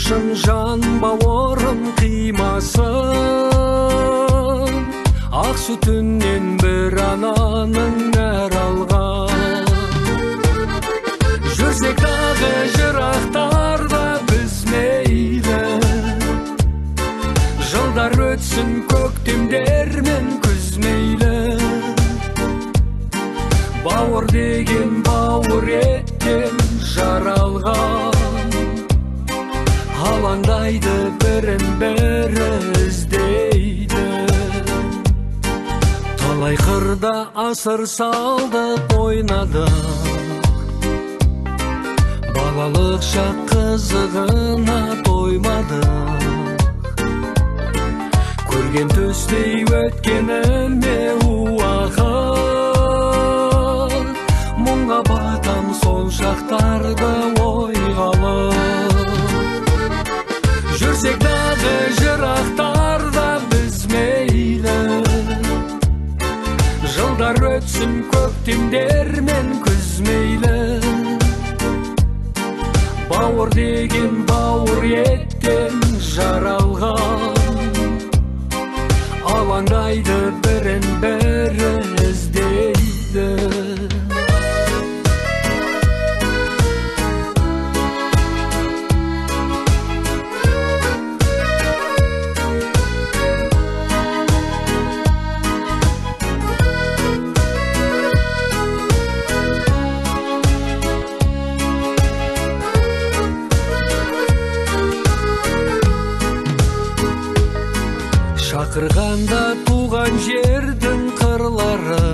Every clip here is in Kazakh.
шын жан бауырым қимасын, ақ сүтінен бір ананың нәр алған. Жүрсек дағы жырақтарда біз мейлі, жылдар өтсін көктемдер мен күз мейлі. Бауыр деген бауыр еттен жаралған, алаңдайды бірін бірі іздейді. Талай қырда асыр салдық ойнадық, балалық шақ қызығына тоймадық. Көрген төстей өткеніме уақыт, мұңға батам сол шақтарды ойға алып. Жүрсек дағы жырақтарда біз мейлі, жылдар өтсін көктемдер мен күз мейлі. Бауыр деген бауыр еттен жаралған, алаңдайды бірін бірі іздейді. Шақырғанда туған жердің қырлары,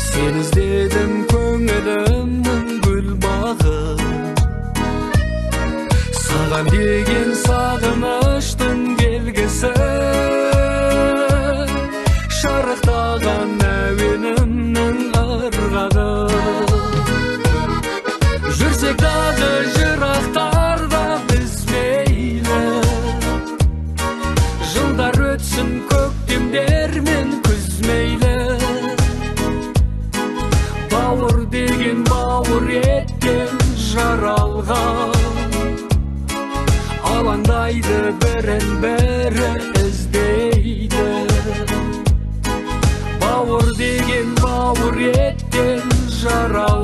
сен іздедім көңілімнің гүл бағы. Саған деген сағыныштың белгісі, шарықтаған әуенімнің ырғағы. Жүрсек дағы жырақтарда біз мейлі, жылдар өтсін көктемдер мен күз мейлі. Бауыр деген бауыр еттен жаралған, алаңдайды бірін бірі іздейді. Бауыр деген бауыр еттен жаралған,